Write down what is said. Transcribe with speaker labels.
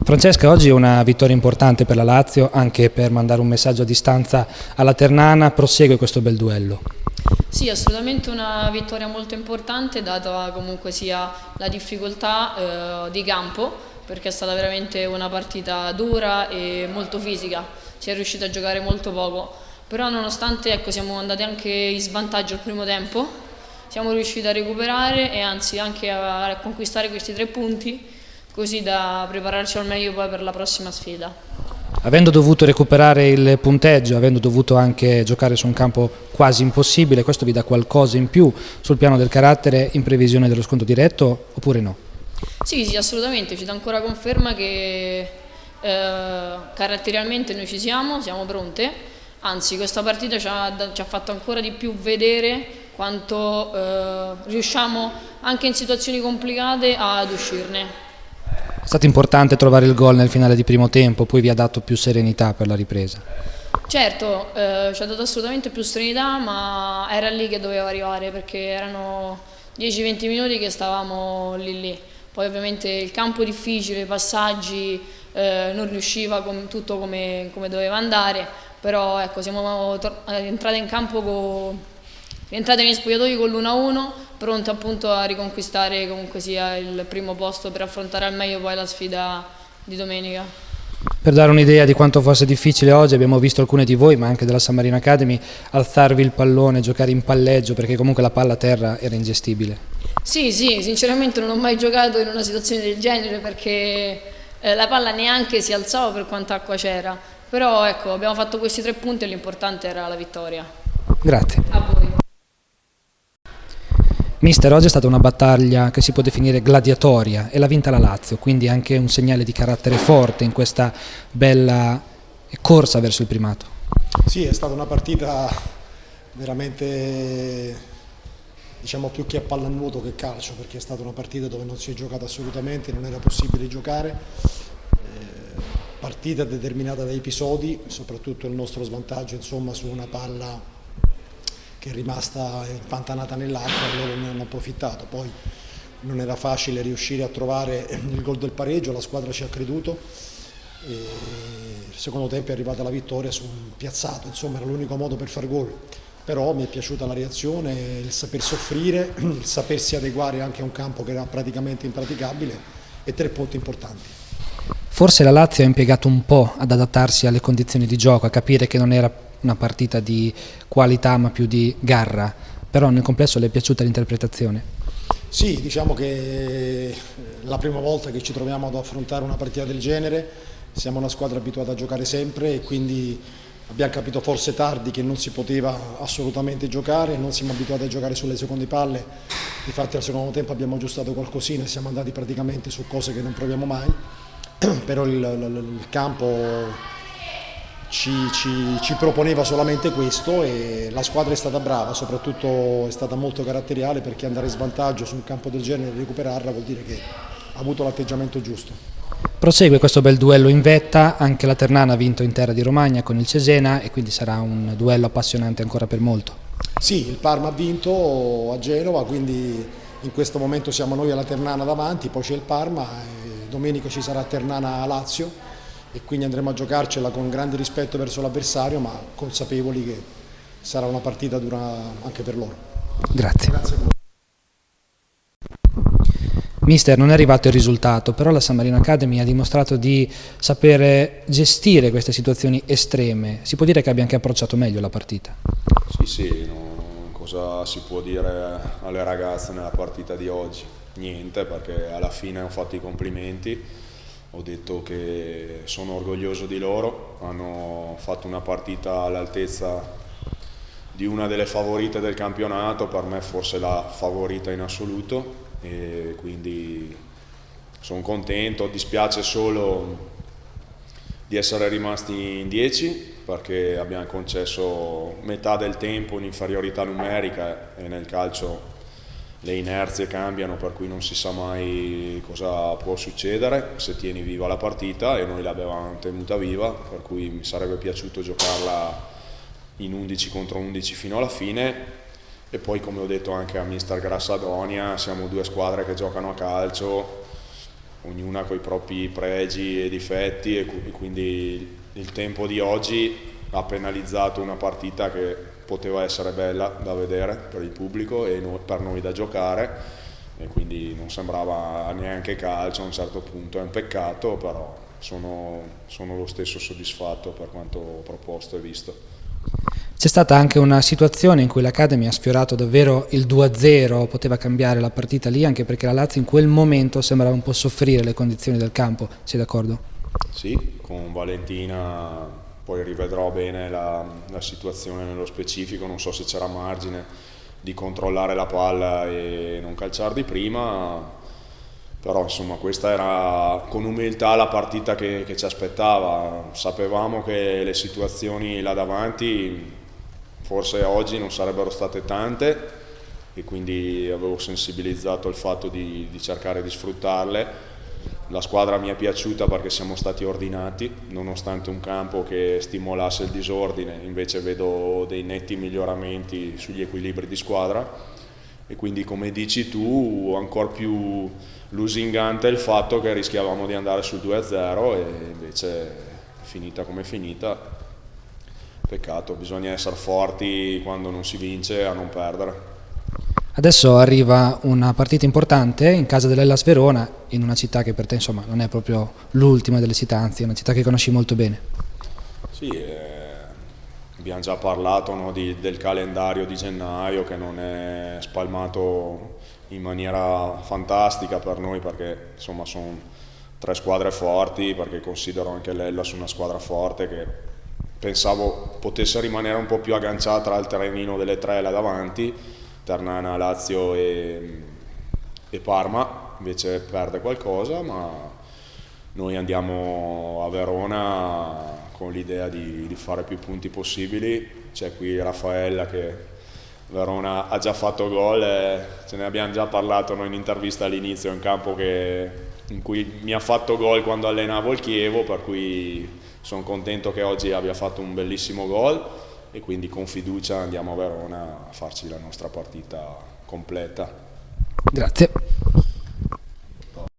Speaker 1: Francesca, oggi è una vittoria importante per la Lazio, anche per mandare un messaggio a distanza alla Ternana. Prosegue questo bel duello.
Speaker 2: Sì, assolutamente una vittoria molto importante, data comunque sia la difficoltà di campo, perché è stata veramente una partita dura e molto fisica, si è riusciti a giocare molto poco, però nonostante siamo andati anche in svantaggio il primo tempo, siamo riusciti a recuperare e anzi anche a conquistare questi 3 punti, così da prepararci al meglio poi per la prossima sfida.
Speaker 1: Avendo dovuto recuperare il punteggio, avendo dovuto anche giocare su un campo quasi impossibile, questo vi dà qualcosa in più sul piano del carattere in previsione dello scontro diretto oppure no?
Speaker 2: Sì, assolutamente, ci dà ancora conferma che caratterialmente noi siamo pronte, anzi questa partita ci ha fatto ancora di più vedere quanto riusciamo anche in situazioni complicate ad uscirne.
Speaker 1: È stato importante trovare il gol nel finale di primo tempo, poi vi ha dato più serenità per la ripresa.
Speaker 2: Certo, ci ha dato assolutamente più serenità, ma era lì che doveva arrivare perché erano 10-20 minuti che stavamo lì. Poi ovviamente il campo difficile, i passaggi, non riusciva tutto come doveva andare, però siamo entrate in campo rientrate negli spogliatoi con l'1-1, pronte appunto a riconquistare comunque sia il primo posto per affrontare al meglio poi la sfida di domenica.
Speaker 1: Per dare un'idea di quanto fosse difficile oggi, abbiamo visto alcune di voi, ma anche della San Marino Academy, alzarvi il pallone, giocare in palleggio, perché comunque la palla a terra era ingestibile.
Speaker 2: Sì, sinceramente non ho mai giocato in una situazione del genere perché la palla neanche si alzava per quanta acqua c'era, però abbiamo fatto questi 3 punti e l'importante era la vittoria.
Speaker 1: Grazie.
Speaker 2: A voi.
Speaker 1: Mister, oggi è stata una battaglia che si può definire gladiatoria e l'ha vinta la Lazio, quindi anche un segnale di carattere forte in questa bella corsa verso il primato.
Speaker 3: Sì, è stata una partita veramente, diciamo, più che a pallanuoto che calcio, perché è stata una partita dove non si è giocato assolutamente, non era possibile giocare, partita determinata da episodi, soprattutto il nostro svantaggio insomma su una palla che è rimasta impantanata nell'acqua e loro ne hanno approfittato. Poi non era facile riuscire a trovare il gol del pareggio, la squadra ci ha creduto e il secondo tempo è arrivata la vittoria su un piazzato, insomma era l'unico modo per far gol. Però mi è piaciuta la reazione, il saper soffrire, il sapersi adeguare anche a un campo che era praticamente impraticabile e 3 punti importanti.
Speaker 1: Forse la Lazio ha impiegato un po' ad adattarsi alle condizioni di gioco, a capire che non era una partita di qualità ma più di garra, però nel complesso le è piaciuta l'interpretazione?
Speaker 3: Sì, diciamo che è la prima volta che ci troviamo ad affrontare una partita del genere, siamo una squadra abituata a giocare sempre e quindi abbiamo capito forse tardi che non si poteva assolutamente giocare, non siamo abituati a giocare sulle seconde palle, difatti al secondo tempo abbiamo aggiustato qualcosina e siamo andati praticamente su cose che non proviamo mai, però il campo ci proponeva solamente questo e la squadra è stata brava, soprattutto è stata molto caratteriale perché andare in svantaggio su un campo del genere e recuperarla vuol dire che ha avuto l'atteggiamento giusto.
Speaker 1: Prosegue questo bel duello in vetta, anche la Ternana ha vinto in terra di Romagna con il Cesena e quindi sarà un duello appassionante ancora per molto.
Speaker 3: Sì, il Parma ha vinto a Genova, quindi in questo momento siamo noi alla Ternana davanti, poi c'è il Parma, e domenica ci sarà Ternana-Lazio e quindi andremo a giocarcela con grande rispetto verso l'avversario ma consapevoli che sarà una partita dura anche per loro.
Speaker 1: Grazie.
Speaker 3: Grazie a voi.
Speaker 1: Mister, non è arrivato il risultato, però la San Marino Academy ha dimostrato di sapere gestire queste situazioni estreme. Si può dire che abbia anche approcciato meglio la partita?
Speaker 4: Sì, cosa si può dire alle ragazze nella partita di oggi? Niente, perché alla fine ho fatto i complimenti, ho detto che sono orgoglioso di loro, hanno fatto una partita all'altezza di una delle favorite del campionato, per me forse la favorita in assoluto e quindi sono contento, dispiace solo di essere rimasti in 10 perché abbiamo concesso metà del tempo in inferiorità numerica e nel calcio le inerzie cambiano, per cui non si sa mai cosa può succedere se tieni viva la partita e noi l'abbiamo tenuta viva, per cui mi sarebbe piaciuto giocarla in 11 contro 11 fino alla fine e poi, come ho detto anche a mister Grassadonia, siamo due squadre che giocano a calcio, ognuna con i propri pregi e difetti, e quindi il tempo di oggi ha penalizzato una partita che poteva essere bella da vedere per il pubblico e per noi da giocare, e quindi non sembrava neanche calcio a un certo punto. È un peccato, però sono lo stesso soddisfatto per quanto proposto e visto.
Speaker 1: C'è stata anche una situazione in cui l'Academy ha sfiorato davvero il 2-0, poteva cambiare la partita lì, anche perché la Lazio in quel momento sembrava un po' soffrire le condizioni del campo, sei d'accordo?
Speaker 4: Sì, con Valentina poi rivedrò bene la situazione nello specifico, non so se c'era margine di controllare la palla e non calciare di prima, però insomma questa era con umiltà la partita che ci aspettava. Sapevamo che le situazioni là davanti forse oggi non sarebbero state tante, e quindi avevo sensibilizzato il fatto di cercare di sfruttarle. La squadra mi è piaciuta perché siamo stati ordinati, nonostante un campo che stimolasse il disordine, invece vedo dei netti miglioramenti sugli equilibri di squadra, e quindi, come dici tu, ancora più lusingante il fatto che rischiavamo di andare sul 2-0 e invece è finita come è finita. Peccato, bisogna essere forti quando non si vince a non perdere.
Speaker 1: Adesso arriva una partita importante in casa dell'Hellas Verona, in una città che per te insomma non è proprio l'ultima delle città, anzi è una città che conosci molto bene.
Speaker 4: Sì, abbiamo già parlato, no, del calendario di gennaio, che non è spalmato in maniera fantastica per noi, perché insomma sono 3 squadre forti, perché considero anche l'Hellas una squadra forte che pensavo potesse rimanere un po' più agganciata al terrenino delle 3 là davanti, Ternana, Lazio e Parma. Invece perde qualcosa, ma noi andiamo a Verona con l'idea di fare più punti possibili. C'è qui Raffaella, che Verona ha già fatto gol, ce ne abbiamo già parlato noi in intervista all'inizio, è un campo in cui mi ha fatto gol quando allenavo il Chievo, per cui sono contento che oggi abbia fatto un bellissimo gol, e quindi con fiducia andiamo a Verona a farci la nostra partita completa.
Speaker 1: Grazie.